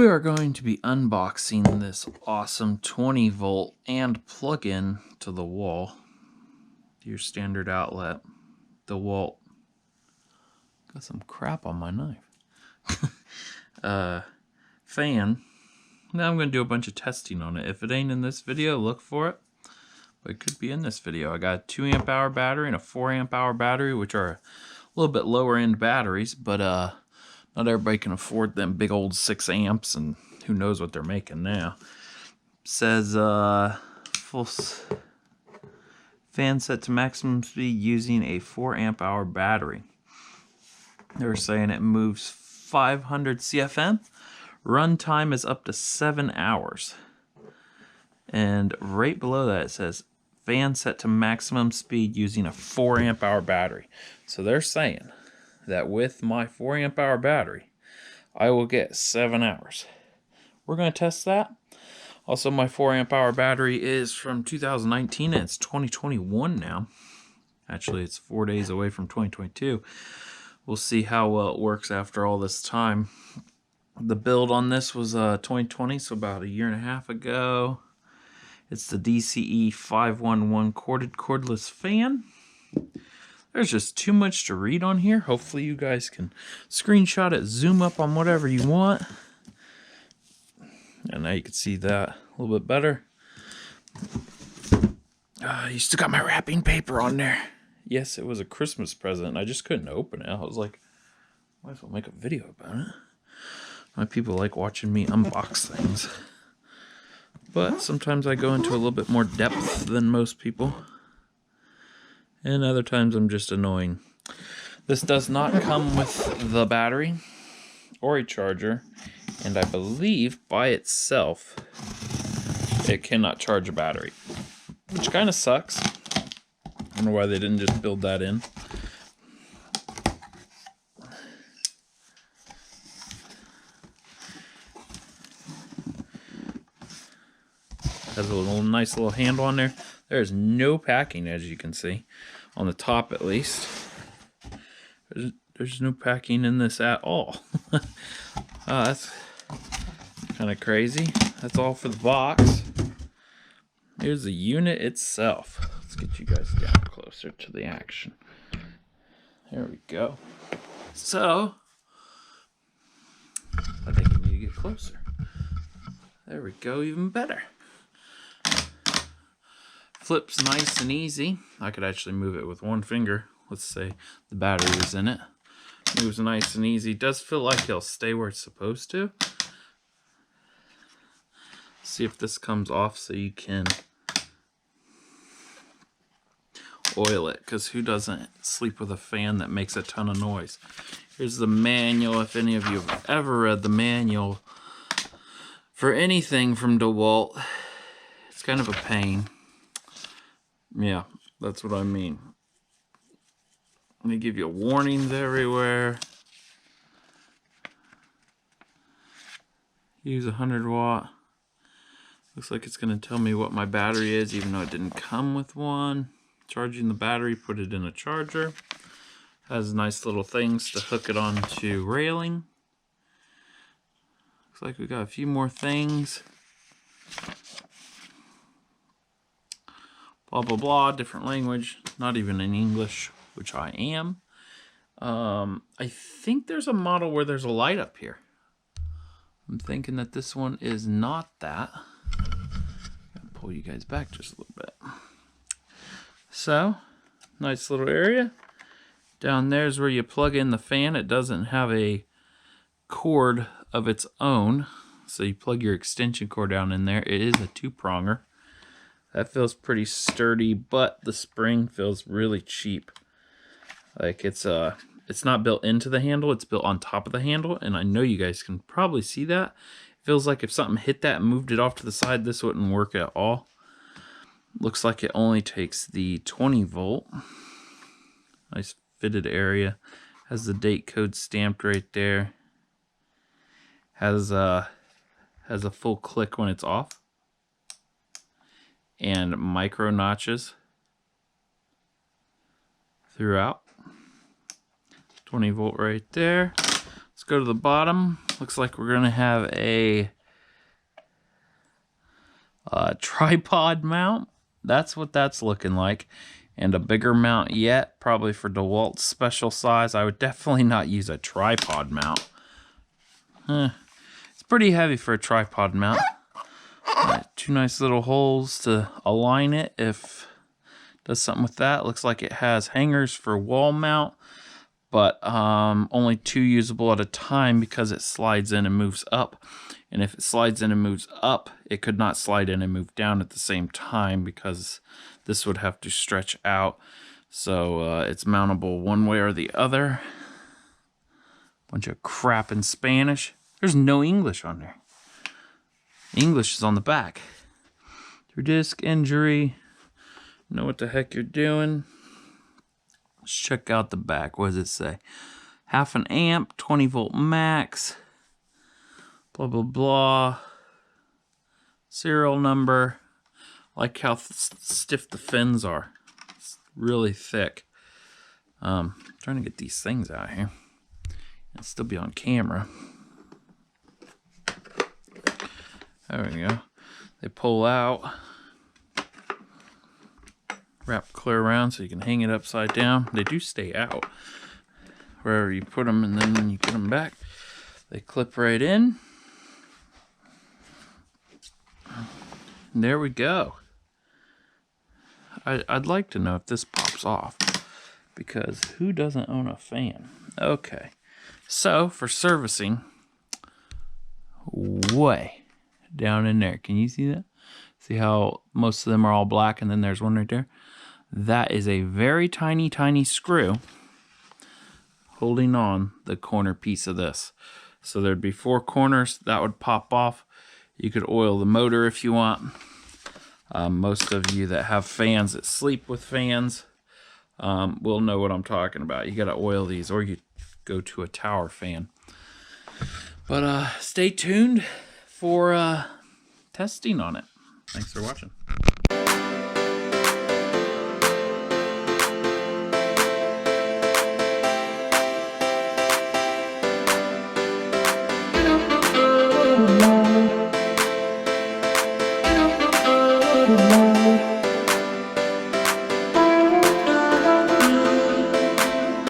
We are going to be unboxing this awesome 20 volt and plug-in to the wall. Your standard outlet. Dewalt. Got some crap on my knife. Fan. Now I'm going to do a bunch of testing on it. If it ain't in this video, look for it. But it could be in this video. I got a 2 amp hour battery and a 4 amp hour battery, which are a little bit lower end batteries, but not everybody can afford them big old 6 amps, and who knows what they're making now. Says full fan set to maximum speed using a 4 amp hour battery. They're saying it moves 500 CFM. Run time is up to 7 hours. And right below that it says fan set to maximum speed using a 4 amp hour battery. So they're saying that with my 4 amp hour battery, I will get 7 hours. We're going to test that. Also, my 4 amp hour battery is from 2019 and it's 2021 now. Actually, it's 4 days away from 2022. We'll see how well it works after all this time. The build on this was 2020, so about a year and a half ago. It's the DCE 511 cordless fan. There's just too much to read on here. Hopefully you guys can screenshot it, zoom up on whatever you want. And now you can see that a little bit better. You still got my wrapping paper on there. Yes, it was a Christmas present. I just couldn't open it. I was like, might as well make a video about it. My people like watching me unbox things. But sometimes I go into a little bit more depth than most people. And other times I'm just annoying. This does not come with the battery or a charger. And I believe by itself, it cannot charge a battery. Which kind of sucks. I don't know why they didn't just build that in. Has a nice little handle on there. There's no packing, as you can see, on the top at least. There's no packing in this at all. That's kind of crazy. That's all for the box. Here's the unit itself. Let's get you guys down closer to the action. There we go. So, I think we need to get closer. There we go, even better. Flips nice and easy. I could actually move it with one finger. Let's say the battery is in it. Moves nice and easy. Does feel like it'll stay where it's supposed to. See if this comes off so you can oil it, because who doesn't sleep with a fan that makes a ton of noise? Here's the manual. If any of you have ever read the manual for anything from Dewalt, it's kind of a pain. Yeah, that's what I mean. They give you warnings everywhere. Use 100 watt. Looks like it's going to tell me what my battery is, even though it didn't come with one. Charging the battery, put it in a charger. Has nice little things to hook it onto railing. Looks like we got a few more things. Blah, blah, blah, different language, not even in English, which I am. I think there's a model where there's a light up here. I'm thinking that this one is not that. I'll pull you guys back just a little bit. So, nice little area. Down there's where you plug in the fan. It doesn't have a cord of its own, so you plug your extension cord down in there. It is a 2-pronger. That feels pretty sturdy, but the spring feels really cheap. Like it's not built into the handle, it's built on top of the handle, and I know you guys can probably see that. It feels like if something hit that and moved it off to the side, this wouldn't work at all. Looks like it only takes the 20 volt. Nice fitted area. Has the date code stamped right there. Has a full click when it's off. And micro notches throughout. 20 volt right there. Let's go to the bottom. Looks like we're gonna have a tripod mount. That's what that's looking like. And a bigger mount yet, probably for Dewalt's special size. I would definitely not use a tripod mount. It's pretty heavy for a tripod mount. Two nice little holes to align it if it does something with that. Looks like it has hangers for wall mount, but only 2 usable at a time because it slides in and moves up. And if it slides in and moves up, it could not slide in and move down at the same time because this would have to stretch out. So it's mountable one way or the other. Bunch of crap in Spanish. There's no English on there. English is on the back. Through disc injury. Know what the heck you're doing. Let's check out the back. What does it say? 1/2 amp, 20 volt max. Blah, blah, blah. Serial number. I like how stiff the fins are. It's really thick. Trying to get these things out here. And still be on camera. There we go. They pull out. Wrap clear around so you can hang it upside down. They do stay out. Wherever you put them and then when you get them back, they clip right in. And there we go. I'd like to know if this pops off, because who doesn't own a fan? Okay, so for servicing, way down in there, can you see that? See how most of them are all black and then there's one right there? That is a very tiny, tiny screw holding on the corner piece of this. So there'd be 4 corners that would pop off. You could oil the motor if you want. Most of you that have fans, that sleep with fans, will know what I'm talking about. You gotta oil these, or you go to a tower fan. But stay tuned for testing on it. Thanks for watching.